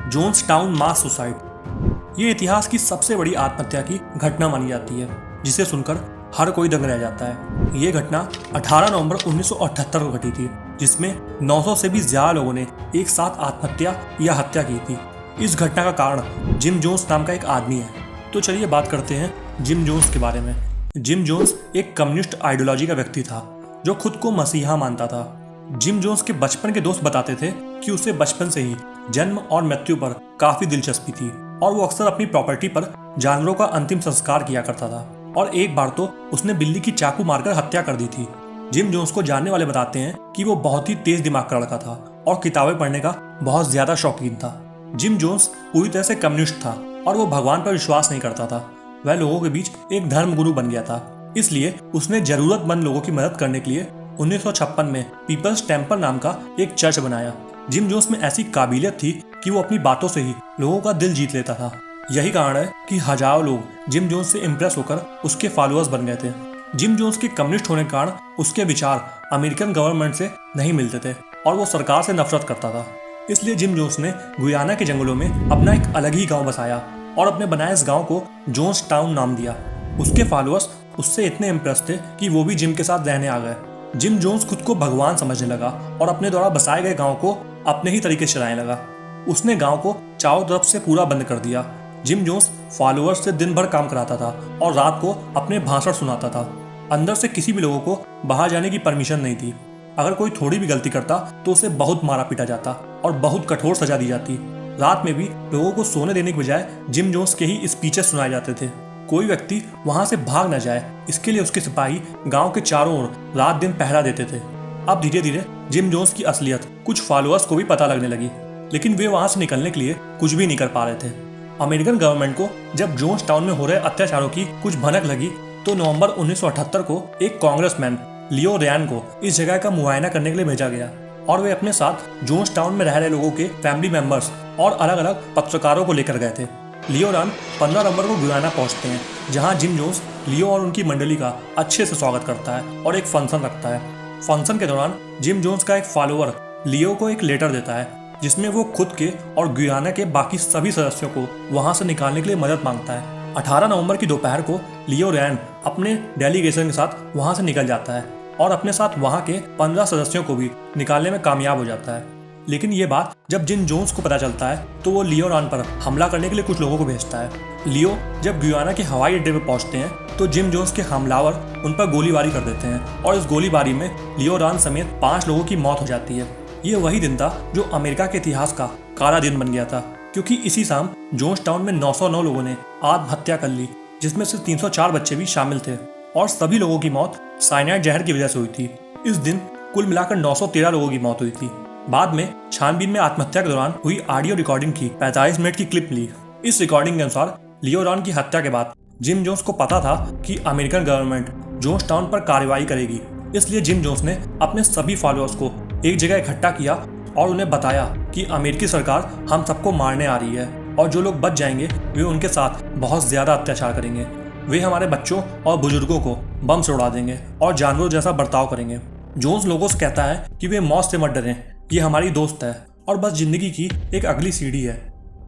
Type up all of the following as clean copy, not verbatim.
जोन्सटाउन मास suicide. ये इतिहास की सबसे बड़ी आत्महत्या की घटना मानी जाती है, जिसे सुनकर हर कोई दंग रह जाता है। ये घटना 18 नवंबर 1978 को घटी थी, जिसमें 900 से भी ज्यादा लोगों ने एक साथ आत्महत्या या हत्या की थी। इस घटना का कारण जिम जोन्स नाम का एक आदमी है। तो चलिए बात करते हैं जिम जोन्स के बारे में। जिम जोन्स एक कम्युनिस्ट आइडियोलॉजी का व्यक्ति था जो खुद को मसीहा मानता था। जिम जोन्स के बचपन के दोस्त बताते थे कि उसे बचपन से ही जन्म और मृत्यु पर काफी दिलचस्पी थी और वो अक्सर अपनी प्रॉपर्टी पर जानवरों का अंतिम संस्कार किया करता था। और एक बार तो उसने बिल्ली की चाकू मारकर हत्या कर दी थी। जिम जोन्स को जानने वाले बताते हैं कि वो बहुत ही तेज दिमाग का लड़का था और किताबें पढ़ने का बहुत ज्यादा शौकीन था। जिम जोन्स पूरी तरह से कम्युनिस्ट था और वो भगवान पर विश्वास नहीं करता था। वह लोगों के बीच एक धर्मगुरु बन गया था, इसलिए उसने जरूरतमंद लोगों की मदद करने के लिए 1956 में पीपल्स टेम्पल नाम का एक चर्च बनाया। जिम जोन्स में ऐसी काबिलियत थी कि वो अपनी बातों से ही लोगों का दिल जीत लेता था। यही कारण है कि हजारों लोग जिम जोन्स से इम्प्रेस होकर उसके फॉलोअर्स बन गए थे। जिम जोन्स के कम्युनिस्ट होने के कारण उसके विचार अमेरिकन गवर्नमेंट से नहीं मिलते थे और वो सरकार से नफरत करता था। इसलिए जिम जोन्स ने गुयाना के जंगलों में अपना एक अलग ही गांव बसाया और अपने बनाए इस गांव को जोन्सटाउन नाम दिया। उसके फॉलोअर्स उससे इतने इम्प्रेस थे कि वो भी जिम के साथ रहने आ गए। जिम जोन्स खुद को भगवान समझने लगा और अपने द्वारा बसाए गए गांव को अपने ही तरीके से चलाने लगा। उसने गांव को चारों तरफ से पूरा बंद कर दिया। जिम जोन्स फॉलोअर्स से दिन भर काम कराता था और रात को अपने भाषण सुनाता था। अंदर से किसी भी लोगों को बाहर जाने की परमिशन नहीं थी। अगर कोई थोड़ी भी गलती करता तो उसे बहुत मारा पीटा जाता और बहुत कठोर सजा दी जाती। रात में भी लोगों को सोने देने के बजाय जिम जोन्स के ही स्पीचेस सुनाए जाते थे। कोई व्यक्ति वहां से भाग न जाए, इसके लिए उसके सिपाही गांव के चारों ओर रात दिन पहरा देते थे। अब धीरे धीरे जिम जोन्स की असलियत कुछ फॉलोअर्स को भी पता लगने लगी, लेकिन वे वहां से निकलने के लिए कुछ भी नहीं कर पा रहे थे। अमेरिकन गवर्नमेंट को जब जोन्सटाउन में हो रहे अत्याचारों की कुछ भनक लगी तो नवंबर 1978 को एक कांग्रेसमैन लियो रैन को इस जगह का मुआयना करने के लिए भेजा गया और वे अपने साथ जोन्सटाउन में रह रहे लोगों के फैमिली मेंबर्स और अलग अलग पत्रकारों को लेकर गए थे। लियो रैन 15 नवंबर को गुयाना पहुंचते हैं, जहां जिम जोन्स लियो और उनकी मंडली का अच्छे से स्वागत करता है और एक फंक्शन रखता है। फंक्शन के दौरान जिम जोन्स का एक फॉलोअर लियो को एक लेटर देता है जिसमें वो खुद के और गुयाना के बाकी सभी सदस्यों को वहां से निकालने के लिए मदद मांगता है। 18 नवंबर की दोपहर को लियो रैन अपने डेलीगेशन के साथ वहां से निकल जाता है और अपने साथ वहां के 15 सदस्यों को भी निकालने में कामयाब हो जाता है। लेकिन ये बात जब जिम जोन्स को पता चलता है तो वो लियो रैन पर हमला करने के लिए कुछ लोगों को भेजता है। लियो जब गुयाना के हवाई अड्डे पर पहुंचते हैं तो जिम जोन्स के हमलावर उन पर गोलीबारी कर देते हैं और इस गोलीबारी में लियो रैन समेत 5 लोगों की मौत हो जाती है। ये वही दिन था जो अमेरिका के इतिहास का काला दिन बन गया था, क्योंकि इसी शाम जोन्सटाउन में 909 लोगों ने आत्महत्या कर ली, जिसमें से 304 बच्चे भी शामिल थे और सभी लोगों की मौत साइनाइड जहर की वजह से हुई थी। इस दिन कुल मिलाकर 913 लोगों की मौत हुई थी। बाद में छानबीन में आत्महत्या के दौरान हुई ऑडियो रिकॉर्डिंग की 45 मिनट की क्लिप ली। इस रिकॉर्डिंग के अनुसार लियो रैन की हत्या के बाद जिम जोन्स को पता था कि अमेरिकन गवर्नमेंट जोन्सटाउन पर कार्रवाई करेगी, इसलिए जिम जोन्स ने अपने सभी फॉलोअर्स को एक जगह इकट्ठा किया और उन्हें बताया कि अमेरिकी सरकार हम सबको मारने आ रही है और जो लोग बच जाएंगे वे उनके साथ बहुत ज्यादा अत्याचार करेंगे। वे हमारे बच्चों और बुजुर्गों को बम से उड़ा देंगे और जानवरों जैसा बर्ताव करेंगे। जोन्स लोगों से कहता है कि वे मौत से मत डरें, ये हमारी दोस्त है और बस जिंदगी की एक अगली सीढ़ी है।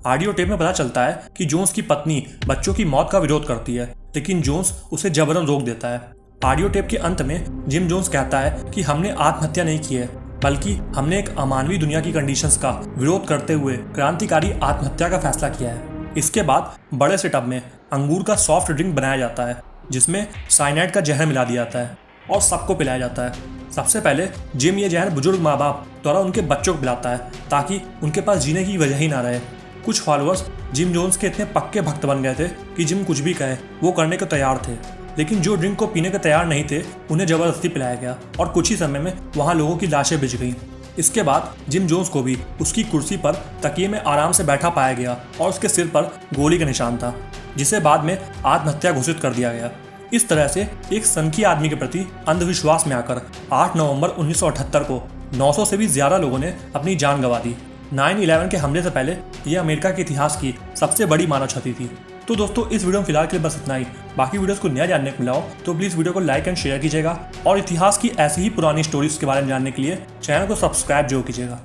ऑडियो टेप में पता चलता है कि जोन्स की पत्नी बच्चों की मौत का विरोध करती है, लेकिन जोन्स उसे जबरन रोक देता है। ऑडियो टेप के अंत में जिम जोन्स कहता है कि हमने आत्महत्या नहीं की है, बल्कि हमने एक अमानवीय दुनिया की कंडीशंस का विरोध करते हुए क्रांतिकारी आत्महत्या का फैसला किया है। इसके बाद बड़े से टब में अंगूर का सॉफ्ट ड्रिंक बनाया जाता है जिसमें साइनाइड का जहर मिला दिया जाता है और सबको पिलाया जाता है। सबसे पहले जिम ये जहर बुजुर्ग माँ बाप द्वारा उनके बच्चों को पिलाता है ताकि उनके पास जीने की वजह ही ना रहे। कुछ फॉलोअर्स जिम जोन्स के इतने पक्के भक्त बन गए थे कि जिम कुछ भी कहे वो करने को तैयार थे, लेकिन जो ड्रिंक को पीने के तैयार नहीं थे उन्हें जबरदस्ती पिलाया गया और कुछ ही समय में वहां लोगों की लाशें बिछ गईं। इसके बाद जिम जोन्स को भी उसकी कुर्सी पर तकिए में आराम से बैठा पाया गया और उसके सिर पर गोली का निशान था, जिसे बाद में आत्महत्या घोषित कर दिया गया। इस तरह से एक सनकी आदमी के प्रति अंधविश्वास में आकर 8 नवंबर 1978 को 900 से भी ज्यादा लोगों ने अपनी जान गंवा दी। 9/11 के हमले से पहले यह अमेरिका के इतिहास की सबसे बड़ी मानव क्षति थी। तो दोस्तों इस वीडियो में फिलहाल के लिए बस इतना ही। बाकी वीडियोस को नया जानने को मिला हो तो प्लीज़ वीडियो को लाइक एंड शेयर कीजिएगा और इतिहास की ऐसी ही पुरानी स्टोरीज के बारे में जानने के लिए चैनल को सब्सक्राइब जरूर कीजिएगा।